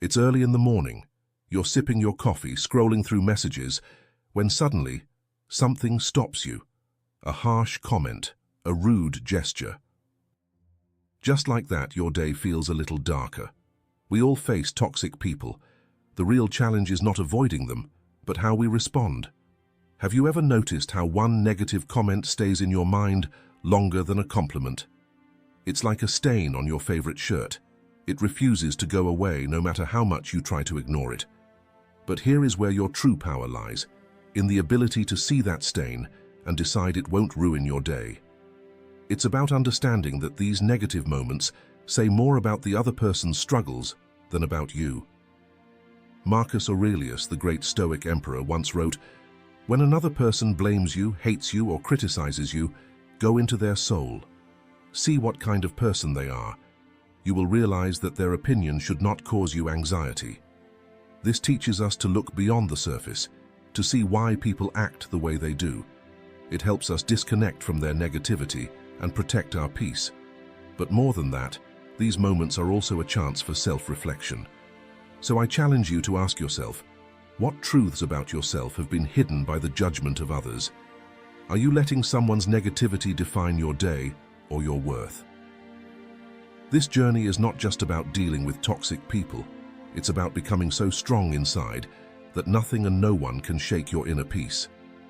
It's early in the morning. You're sipping your coffee, scrolling through messages, when suddenly something stops you. A harsh comment, a rude gesture. Just like that, your day feels a little darker. We all face toxic people. The real challenge is not avoiding them, but how we respond. Have you ever noticed how one negative comment stays in your mind longer than a compliment? It's like a stain on your favorite shirt. It refuses to go away no matter how much you try to ignore it. But here is where your true power lies, in the ability to see that stain and decide it won't ruin your day. It's about understanding that these negative moments say more about the other person's struggles than about you. Marcus Aurelius, the great Stoic emperor, once wrote, "When another person blames you, hates you, or criticizes you, go into their soul. See what kind of person they are. You will realize that their opinion should not cause you anxiety." This teaches us to look beyond the surface, to see why people act the way they do. It helps us disconnect from their negativity and protect our peace. But more than that, these moments are also a chance for self-reflection. So I challenge you to ask yourself, what truths about yourself have been hidden by the judgment of others? Are you letting someone's negativity define your day or your worth? This journey is not just about dealing with toxic people. It's about becoming so strong inside that nothing and no one can shake your inner peace.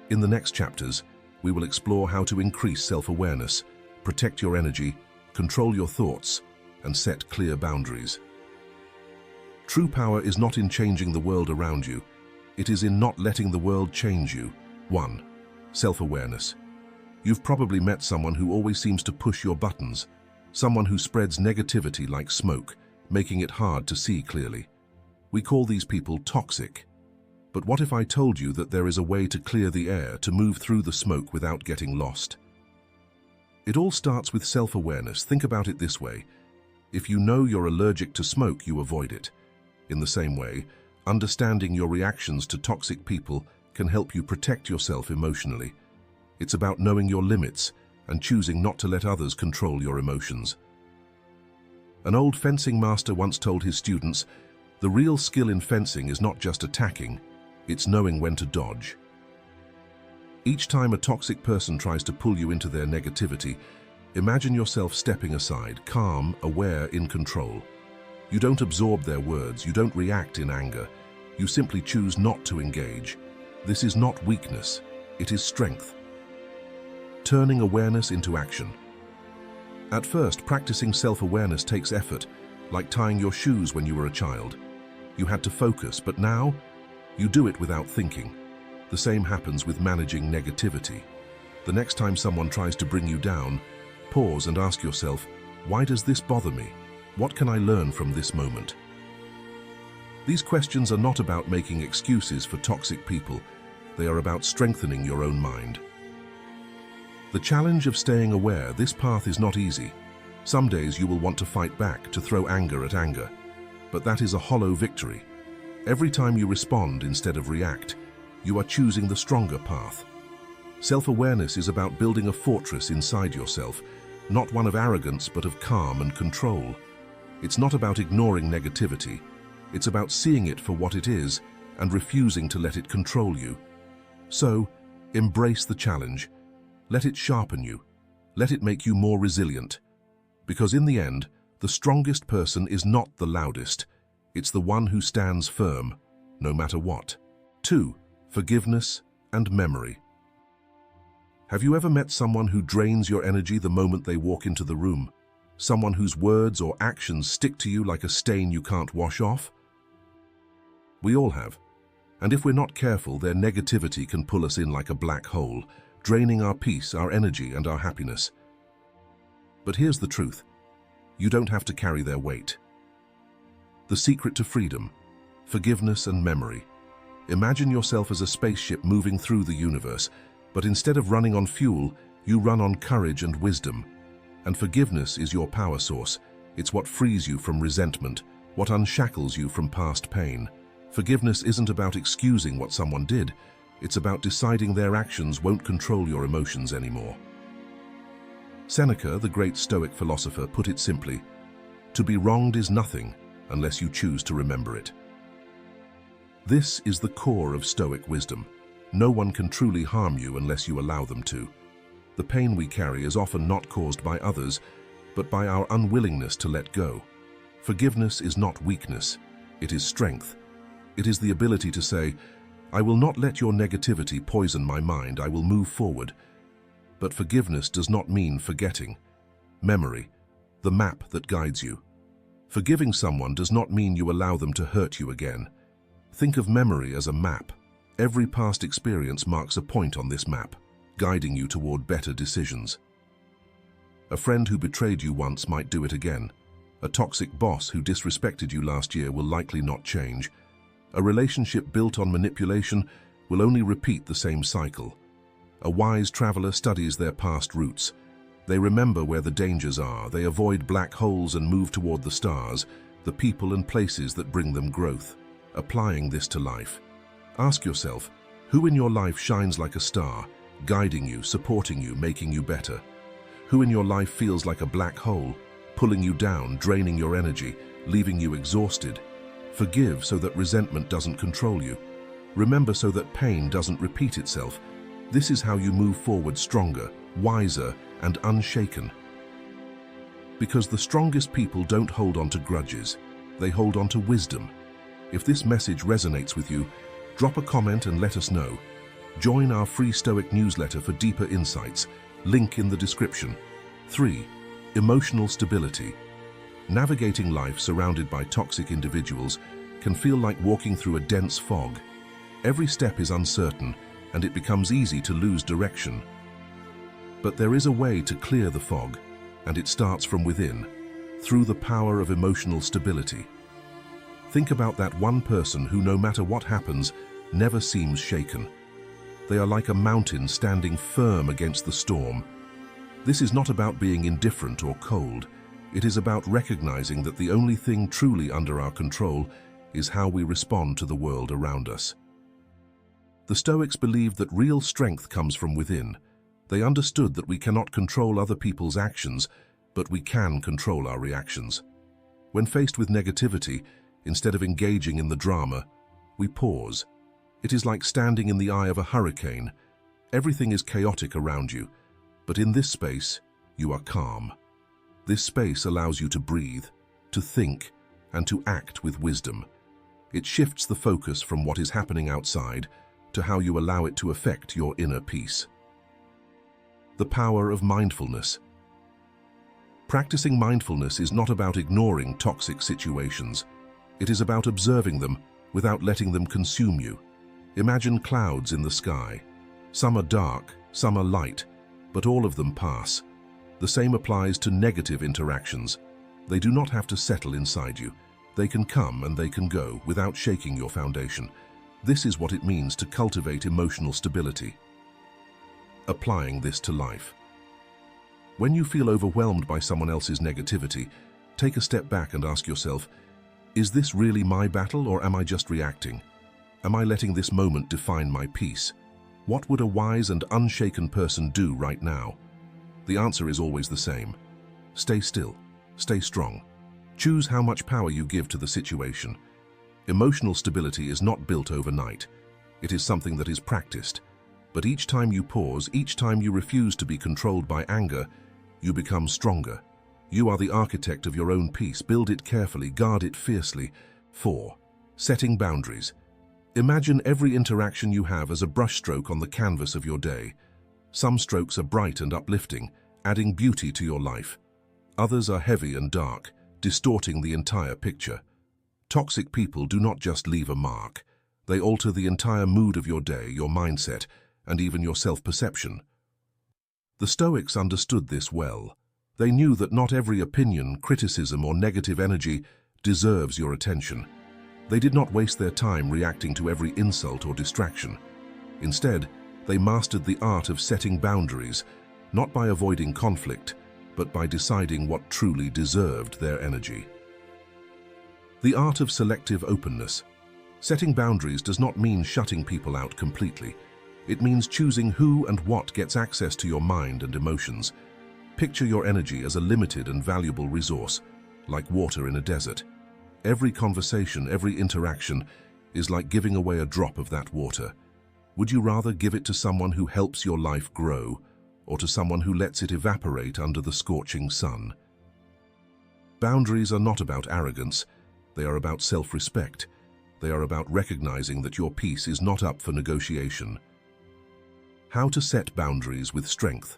In the next chapters, we will explore how to increase self-awareness, protect your energy, control your thoughts, and set clear boundaries. True power is not in changing the world around you. It is in not letting the world change you. 1. Self-awareness. You've probably met someone who always seems to push your buttons, someone who spreads negativity like smoke, making it hard to see clearly. We call these people toxic. But what if I told you that there is a way to clear the air, to move through the smoke without getting lost? It all starts with self-awareness. Think about it this way. If you know you're allergic to smoke, you avoid it. In the same way, understanding your reactions to toxic people can help you protect yourself emotionally. It's about knowing your limits and choosing not to let others control your emotions. An old fencing master once told his students, "The real skill in fencing is not just attacking, it's knowing when to dodge." Each time a toxic person tries to pull you into their negativity, imagine yourself stepping aside, calm, aware, in control. You don't absorb their words, you don't react in anger. You simply choose not to engage. This is not weakness, it is strength. Turning awareness into action. At first, practicing self-awareness takes effort, like tying your shoes when you were a child. You had to focus, but now, you do it without thinking. The same happens with managing negativity. The next time someone tries to bring you down, pause and ask yourself, why does this bother me? What can I learn from this moment? These questions are not about making excuses for toxic people. They are about strengthening your own mind. The challenge of staying aware, this path is not easy. Some days you will want to fight back, to throw anger at anger. But that is a hollow victory. Every time you respond instead of react, you are choosing the stronger path. Self-awareness is about building a fortress inside yourself, not one of arrogance but of calm and control. It's not about ignoring negativity. It's about seeing it for what it is and refusing to let it control you. So, embrace the challenge. Let it sharpen you. Let it make you more resilient. Because in the end, the strongest person is not the loudest. It's the one who stands firm, no matter what. 2. Forgiveness and memory. Have you ever met someone who drains your energy the moment they walk into the room? Someone whose words or actions stick to you like a stain you can't wash off? We all have. And if we're not careful, their negativity can pull us in like a black hole, draining our peace, our energy, and our happiness. But here's the truth. You don't have to carry their weight. The secret to freedom, forgiveness and memory. Imagine yourself as a spaceship moving through the universe, but instead of running on fuel, you run on courage and wisdom. And forgiveness is your power source. It's what frees you from resentment, what unshackles you from past pain. Forgiveness isn't about excusing what someone did. It's about deciding their actions won't control your emotions anymore. Seneca, the great Stoic philosopher, put it simply, "To be wronged is nothing. unless you choose to remember it. This is the core of Stoic wisdom. No one can truly harm you unless you allow them to. The pain we carry is often not caused by others, but by our unwillingness to let go. Forgiveness is not weakness, it is strength. It is the ability to say, I will not let your negativity poison my mind, I will move forward. But forgiveness does not mean forgetting. Memory, the map that guides you. Forgiving someone does not mean you allow them to hurt you again. Think of memory as a map. Every past experience marks a point on this map, guiding you toward better decisions. A friend who betrayed you once might do it again. A toxic boss who disrespected you last year will likely not change. A relationship built on manipulation will only repeat the same cycle. A wise traveler studies their past routes. They remember where the dangers are, they avoid black holes and move toward the stars, the people and places that bring them growth. Applying this to life. Ask yourself, who in your life shines like a star, guiding you, supporting you, making you better? Who in your life feels like a black hole, pulling you down, draining your energy, leaving you exhausted? Forgive so that resentment doesn't control you. Remember so that pain doesn't repeat itself. This is how you move forward stronger, wiser, and unshaken. Because the strongest people don't hold on to grudges, they hold on to wisdom. If this message resonates with you, drop a comment and let us know. Join our free Stoic newsletter for deeper insights. Link in the description. 3. Emotional stability. Navigating life surrounded by toxic individuals can feel like walking through a dense fog. Every step is uncertain, and it becomes easy to lose direction. But there is a way to clear the fog, and it starts from within, through the power of emotional stability. Think about that one person who, no matter what happens, never seems shaken. They are like a mountain standing firm against the storm. This is not about being indifferent or cold. It is about recognizing that the only thing truly under our control is how we respond to the world around us. The Stoics believed that real strength comes from within. They understood that we cannot control other people's actions, but we can control our reactions. When faced with negativity, instead of engaging in the drama, we pause. It is like standing in the eye of a hurricane. Everything is chaotic around you, but in this space, you are calm. This space allows you to breathe, to think, and to act with wisdom. It shifts the focus from what is happening outside to how you allow it to affect your inner peace. The power of mindfulness. Practicing mindfulness is not about ignoring toxic situations. It is about observing them without letting them consume you. Imagine clouds in the sky. Some are dark, some are light, but all of them pass. The same applies to negative interactions. They do not have to settle inside you. They can come and they can go without shaking your foundation. This is what it means to cultivate emotional stability. Applying this to life. When you feel overwhelmed by someone else's negativity, take a step back and ask yourself, is this really my battle or am I just reacting? Am I letting this moment define my peace? What would a wise and unshaken person do right now? The answer is always the same. Stay still. Stay strong. Choose how much power you give to the situation. Emotional stability is not built overnight. It is something that is practiced. But each time you pause, each time you refuse to be controlled by anger, you become stronger. You are the architect of your own peace. Build it carefully, guard it fiercely. 4. Setting boundaries. Imagine every interaction you have as a brushstroke on the canvas of your day. Some strokes are bright and uplifting, adding beauty to your life. Others are heavy and dark, distorting the entire picture. Toxic people do not just leave a mark. They alter the entire mood of your day, your mindset, and even your self-perception. The Stoics understood this well. They knew that not every opinion, criticism, or negative energy deserves your attention. They did not waste their time reacting to every insult or distraction. Instead, they mastered the art of setting boundaries, not by avoiding conflict, but by deciding what truly deserved their energy. The art of selective openness. Setting boundaries does not mean shutting people out completely. It means choosing who and what gets access to your mind and emotions. Picture your energy as a limited and valuable resource, like water in a desert. Every conversation, every interaction is like giving away a drop of that water. Would you rather give it to someone who helps your life grow, or to someone who lets it evaporate under the scorching sun? Boundaries are not about arrogance, they are about self-respect. They are about recognizing that your peace is not up for negotiation. How to set boundaries with strength.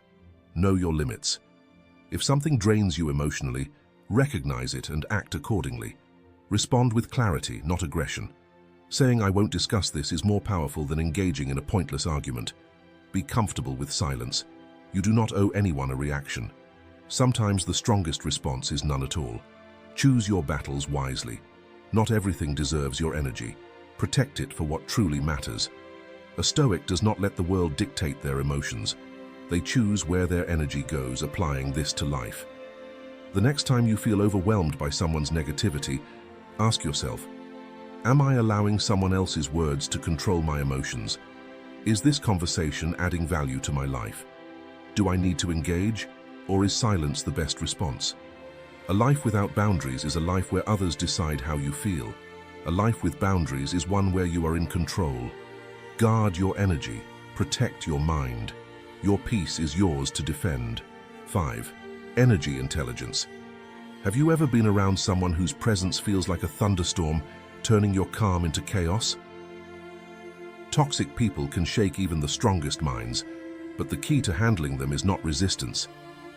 Know your limits. If something drains you emotionally, recognize it and act accordingly. Respond with clarity, not aggression. Saying "I won't discuss this" is more powerful than engaging in a pointless argument. Be comfortable with silence. You do not owe anyone a reaction. Sometimes the strongest response is none at all. Choose your battles wisely. Not everything deserves your energy. Protect it for what truly matters. A Stoic does not let the world dictate their emotions. They choose where their energy goes, applying this to life. The next time you feel overwhelmed by someone's negativity, ask yourself, am I allowing someone else's words to control my emotions? Is this conversation adding value to my life? Do I need to engage, or is silence the best response? A life without boundaries is a life where others decide how you feel. A life with boundaries is one where you are in control. Guard your energy. Protect your mind. Your peace is yours to defend. 5. Energy intelligence. Have you ever been around someone whose presence feels like a thunderstorm, turning your calm into chaos? Toxic people can shake even the strongest minds, but the key to handling them is not resistance.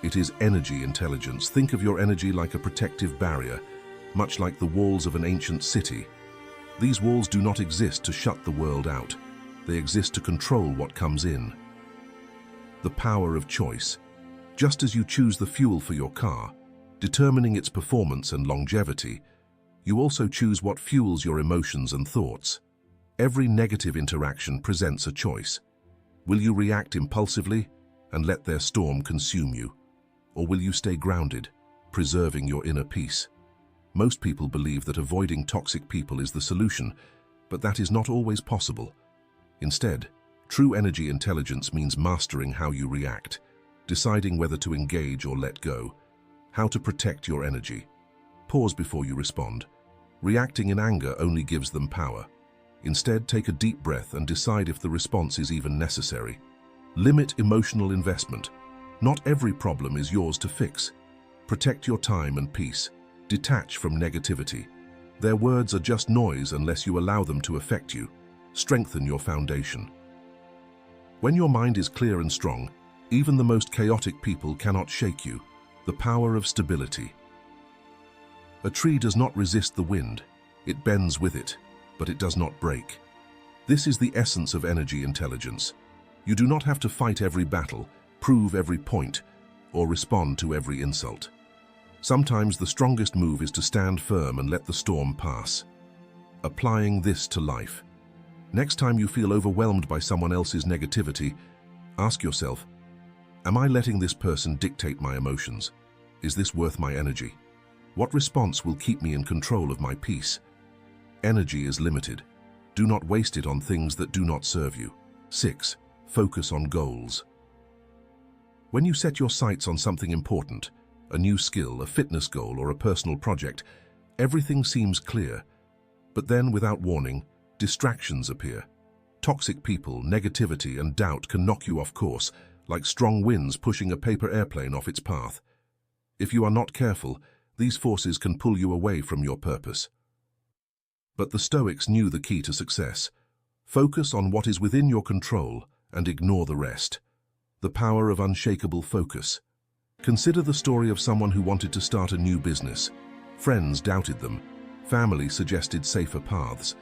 It is energy intelligence. Think of your energy like a protective barrier, much like the walls of an ancient city. These walls do not exist to shut the world out. They exist to control what comes in. The power of choice. Just as you choose the fuel for your car, determining its performance and longevity, you also choose what fuels your emotions and thoughts. Every negative interaction presents a choice. Will you react impulsively and let their storm consume you? Or will you stay grounded, preserving your inner peace? Most people believe that avoiding toxic people is the solution, but that is not always possible. Instead, true energy intelligence means mastering how you react, deciding whether to engage or let go, how to protect your energy. Pause before you respond. Reacting in anger only gives them power. Instead, take a deep breath and decide if the response is even necessary. Limit emotional investment. Not every problem is yours to fix. Protect your time and peace. Detach from negativity. Their words are just noise unless you allow them to affect you. Strengthen your foundation. When your mind is clear and strong, even the most chaotic people cannot shake you. The power of stability. A tree does not resist the wind. It bends with it, but it does not break. This is the essence of energy intelligence. You do not have to fight every battle, prove every point, or respond to every insult. Sometimes the strongest move is to stand firm and let the storm pass. Applying this to life. Next time you feel overwhelmed by someone else's negativity, ask yourself, am I letting this person dictate my emotions? Is this worth my energy? What response will keep me in control of my peace? Energy is limited. Do not waste it on things that do not serve you. 6. Focus on goals. When you set your sights on something important, a new skill, a fitness goal, or a personal project, everything seems clear. But then, without warning, distractions appear. Toxic people, negativity, and doubt can knock you off course, like strong winds pushing a paper airplane off its path. If you are not careful, these forces can pull you away from your purpose. But the Stoics knew the key to success. Focus on what is within your control and ignore the rest. The power of unshakable focus. Consider the story of someone who wanted to start a new business. Friends doubted them. Family suggested safer paths.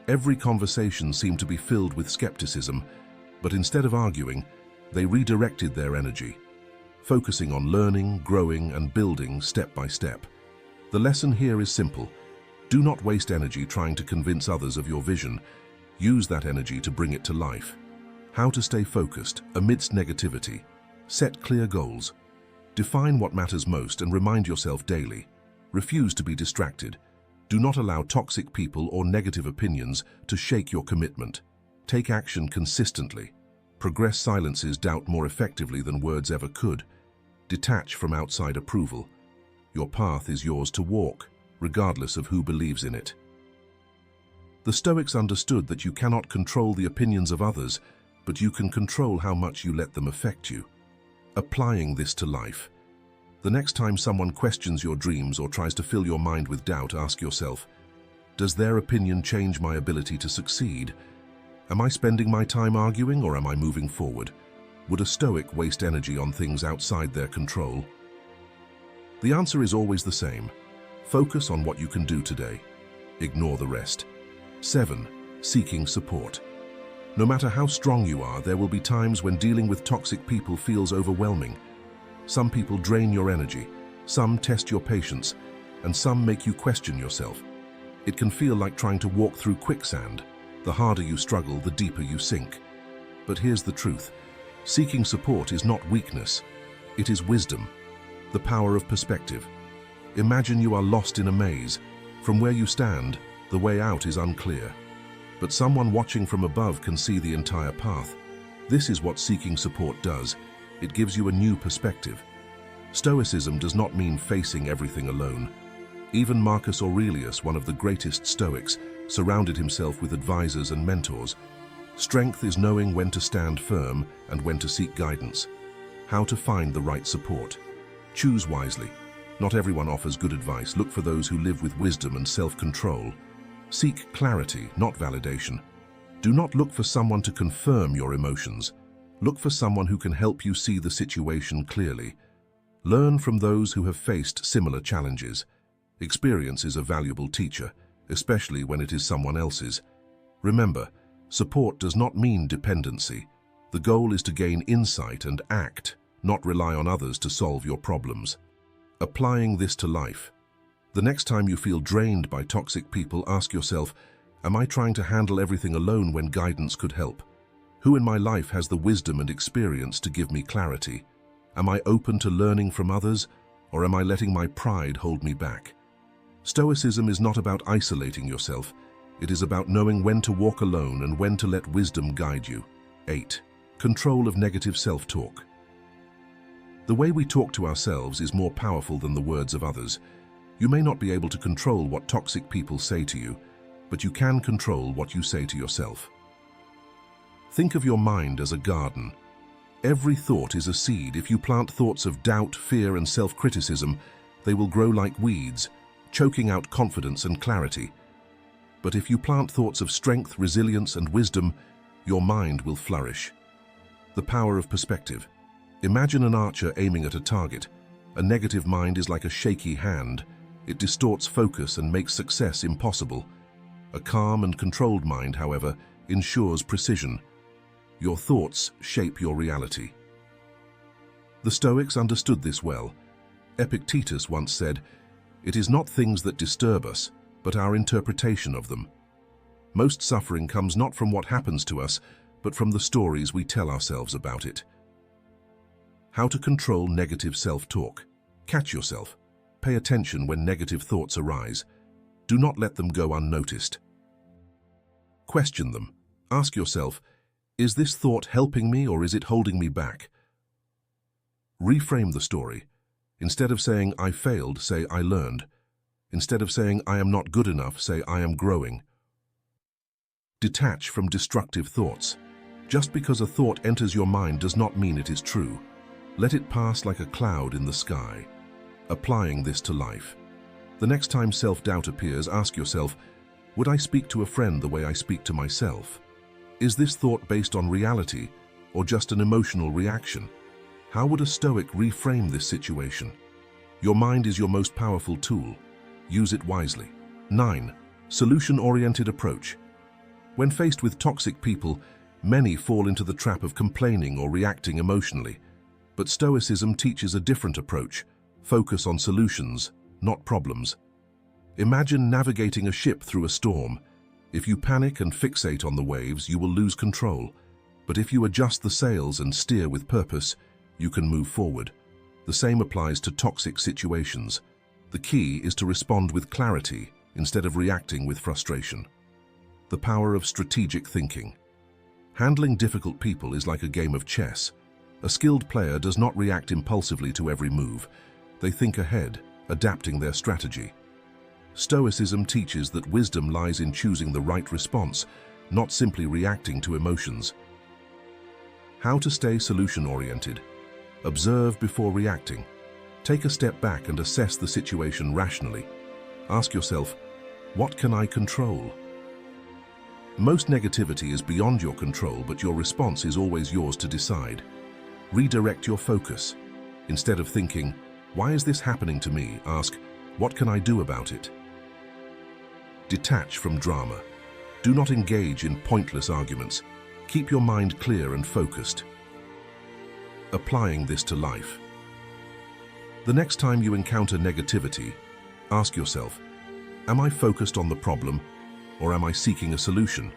Every conversation seemed to be filled with skepticism, but instead of arguing, they redirected their energy, focusing on learning, growing, and building step by step. The lesson here is simple. Do not waste energy trying to convince others of your vision. Use that energy to bring it to life. How to stay focused amidst negativity. Set clear goals. Define what matters most and remind yourself daily. Refuse to be distracted. Do not allow toxic people or negative opinions to shake your commitment. Take action consistently. Progress silences doubt more effectively than words ever could. Detach from outside approval. Your path is yours to walk. regardless of who believes in it. The Stoics understood that you cannot control the opinions of others, but you can control how much you let them affect you. Applying this to life. The next time someone questions your dreams or tries to fill your mind with doubt, ask yourself, does their opinion change my ability to succeed? Am I spending my time arguing, or am I moving forward? Would a Stoic waste energy on things outside their control? The answer is always the same. Focus on what you can do today. Ignore the rest. 7. Seeking support. No matter how strong you are, there will be times when dealing with toxic people feels overwhelming. Some people drain your energy, some test your patience, and some make you question yourself. It can feel like trying to walk through quicksand. The harder you struggle, the deeper you sink. But here's the truth. Seeking support is not weakness. It is wisdom, the power of perspective. Imagine you are lost in a maze. From where you stand, the way out is unclear. But someone watching from above can see the entire path. This is what seeking support does. It gives you a new perspective. Stoicism does not mean facing everything alone. Even Marcus Aurelius, one of the greatest Stoics, surrounded himself with advisors and mentors. Strength is knowing when to stand firm and when to seek guidance. How to find the right support. Choose wisely. Not everyone offers good advice. Look for those who live with wisdom and self-control. Seek clarity, not validation. Do not look for someone to confirm your emotions. Look for someone who can help you see the situation clearly. Learn from those who have faced similar challenges. Experience is a valuable teacher, especially when it is someone else's. Remember, support does not mean dependency. The goal is to gain insight and act, not rely on others to solve your problems. Applying this to life. The next time you feel drained by toxic people, ask yourself, am I trying to handle everything alone when guidance could help? Who in my life has the wisdom and experience to give me clarity? Am I open to learning from others, or am I letting my pride hold me back? Stoicism is not about isolating yourself. It is about knowing when to walk alone and when to let wisdom guide you. 8. Control of negative self-talk. The way we talk to ourselves is more powerful than the words of others. You may not be able to control what toxic people say to you, but you can control what you say to yourself. Think of your mind as a garden. Every thought is a seed. If you plant thoughts of doubt, fear, and self-criticism, they will grow like weeds, choking out confidence and clarity. But if you plant thoughts of strength, resilience, and wisdom, your mind will flourish. The power of perspective. Imagine an archer aiming at a target. A negative mind is like a shaky hand. It distorts focus and makes success impossible. A calm and controlled mind, however, ensures precision. Your thoughts shape your reality. The Stoics understood this well. Epictetus once said, "It is not things that disturb us, but our interpretation of them." Most suffering comes not from what happens to us, but from the stories we tell ourselves about it. How to control negative self-talk. Catch yourself. Pay attention when negative thoughts arise. Do not let them go unnoticed. Question them. Ask yourself, is this thought helping me or is it holding me back? Reframe the story. Instead of saying, "I failed," say, "I learned." Instead of saying, "I am not good enough," say, "I am growing." Detach from destructive thoughts. Just because a thought enters your mind does not mean it is true. Let it pass like a cloud in the sky. Applying this to life. The next time self-doubt appears, ask yourself, would I speak to a friend the way I speak to myself? Is this thought based on reality or just an emotional reaction? How would a Stoic reframe this situation? Your mind is your most powerful tool. Use it wisely. 9. Solution-oriented approach. When faced with toxic people, many fall into the trap of complaining or reacting emotionally. But Stoicism teaches a different approach. Focus on solutions, not problems. Imagine navigating a ship through a storm. If you panic and fixate on the waves, you will lose control. But if you adjust the sails and steer with purpose, you can move forward. The same applies to toxic situations. The key is to respond with clarity instead of reacting with frustration. The power of strategic thinking. Handling difficult people is like a game of chess. A skilled player does not react impulsively to every move. They think ahead, adapting their strategy. Stoicism teaches that wisdom lies in choosing the right response, not simply reacting to emotions. How to stay solution-oriented. Observe before reacting. Take a step back and assess the situation rationally. Ask yourself, what can I control? Most negativity is beyond your control, but your response is always yours to decide. Redirect your focus. Instead of thinking, why is this happening to me? Ask, what can I do about it? Detach from drama. Do not engage in pointless arguments. Keep your mind clear and focused. Applying this to life. The next time you encounter negativity, ask yourself, am I focused on the problem, or am I seeking a solution?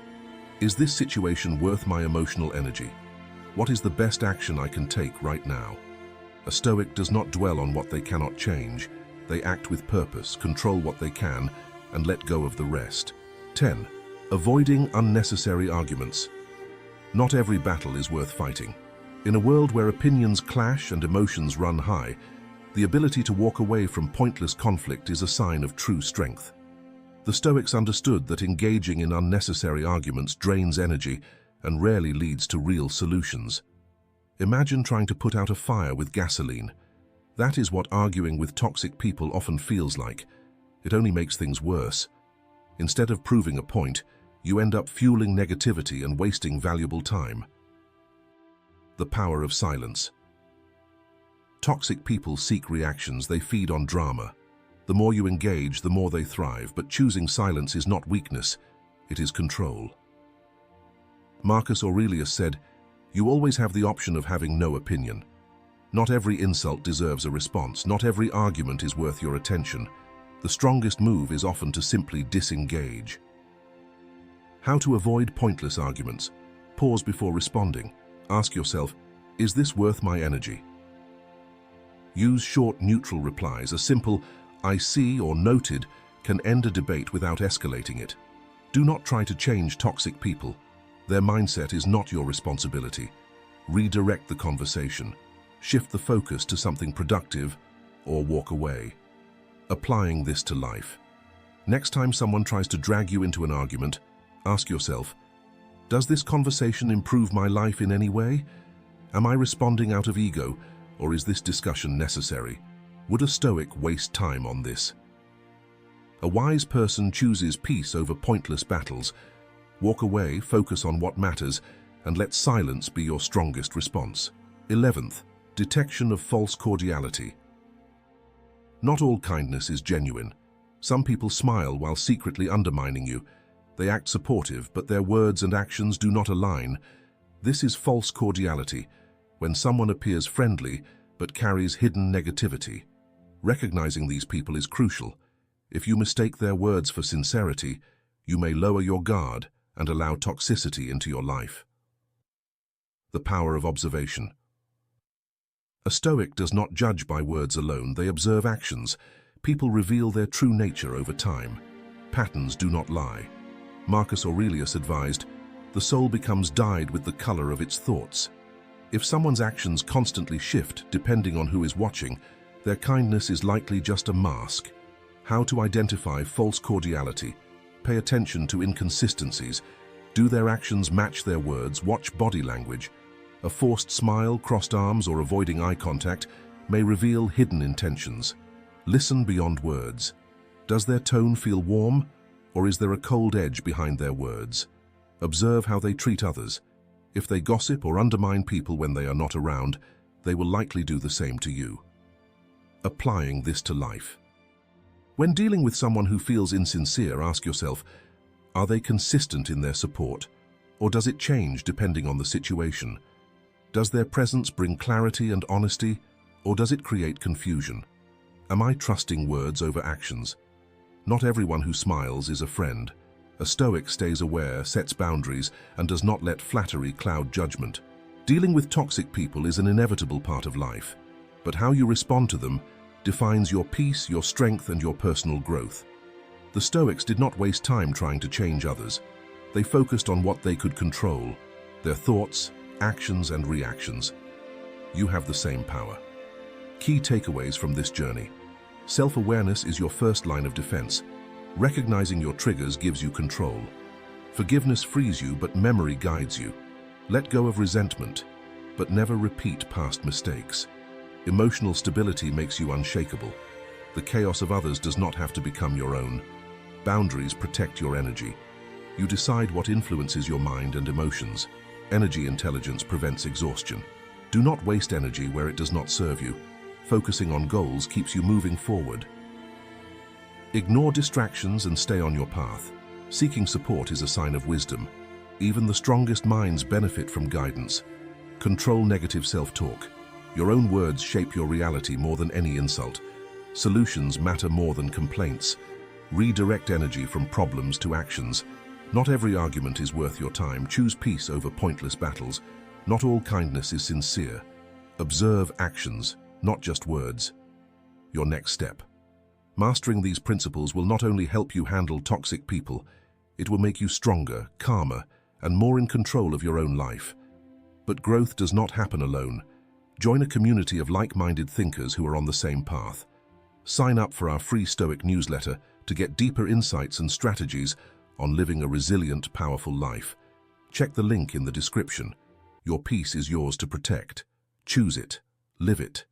Is this situation worth my emotional energy? What is the best action I can take right now? A Stoic does not dwell on what they cannot change. They act with purpose, control what they can, and let go of the rest. 10. Avoiding unnecessary arguments. Not every battle is worth fighting. In a world where opinions clash and emotions run high, the ability to walk away from pointless conflict is a sign of true strength. The Stoics understood that engaging in unnecessary arguments drains energy and rarely leads to real solutions. Imagine trying to put out a fire with gasoline. That is what arguing with toxic people often feels like. It only makes things worse. Instead of proving a point, you end up fueling negativity and wasting valuable time. The power of silence. Toxic people seek reactions, they feed on drama. The more you engage, the more they thrive, but choosing silence is not weakness, it is control. Marcus Aurelius said, "You always have the option of having no opinion. Not every insult deserves a response, not every argument is worth your attention. The strongest move is often to simply disengage." How to avoid pointless arguments. Pause before responding. Ask yourself, is this worth my energy? Use short, neutral replies. A simple, "I see" or "noted" can end a debate without escalating it. Do not try to change toxic people. Their mindset is not your responsibility. Redirect the conversation. Shift the focus to something productive or walk away. Applying this to life. Next time someone tries to drag you into an argument, ask yourself, does this conversation improve my life in any way? Am I responding out of ego, or is this discussion necessary? Would a Stoic waste time on this? A wise person chooses peace over pointless battles. Walk away, focus on what matters, and let silence be your strongest response. 11th, detection of false cordiality. Not all kindness is genuine. Some people smile while secretly undermining you. They act supportive, but their words and actions do not align. This is false cordiality, when someone appears friendly but carries hidden negativity. Recognizing these people is crucial. If you mistake their words for sincerity, you may lower your guard and allow toxicity into your life. The power of observation. A Stoic does not judge by words alone, they observe actions. People reveal their true nature over time. Patterns do not lie. Marcus Aurelius advised, "The soul becomes dyed with the color of its thoughts." If someone's actions constantly shift depending on who is watching, their kindness is likely just a mask. How to identify false cordiality. Pay attention to inconsistencies. Do their actions match their words? Watch body language. A forced smile, crossed arms, or avoiding eye contact may reveal hidden intentions. Listen beyond words. Does their tone feel warm, or is there a cold edge behind their words? Observe how they treat others. If they gossip or undermine people when they are not around, they will likely do the same to you. Applying this to life. When dealing with someone who feels insincere, ask yourself, are they consistent in their support, or does it change depending on the situation? Does their presence bring clarity and honesty, or does it create confusion? Am I trusting words over actions? Not everyone who smiles is a friend. A Stoic stays aware, sets boundaries, and does not let flattery cloud judgment. Dealing with toxic people is an inevitable part of life, but how you respond to them defines your peace, your strength, and your personal growth. The Stoics did not waste time trying to change others. They focused on what they could control, their thoughts, actions, and reactions. You have the same power. Key takeaways from this journey. Self-awareness is your first line of defense. Recognizing your triggers gives you control. Forgiveness frees you, but memory guides you. Let go of resentment, but never repeat past mistakes. Emotional stability makes you unshakable. The chaos of others does not have to become your own. Boundaries protect your energy. You decide what influences your mind and emotions. Energy intelligence prevents exhaustion. Do not waste energy where it does not serve you. Focusing on goals keeps you moving forward. Ignore distractions and stay on your path. Seeking support is a sign of wisdom. Even the strongest minds benefit from guidance. Control negative self-talk. Your own words shape your reality more than any insult. Solutions matter more than complaints. Redirect energy from problems to actions. Not every argument is worth your time. Choose peace over pointless battles. Not all kindness is sincere. Observe actions, not just words. Your next step. Mastering these principles will not only help you handle toxic people, it will make you stronger, calmer, and more in control of your own life. But growth does not happen alone. Join a community of like-minded thinkers who are on the same path. Sign up for our free Stoic newsletter to get deeper insights and strategies on living a resilient, powerful life. Check the link in the description. Your peace is yours to protect. Choose it. Live it.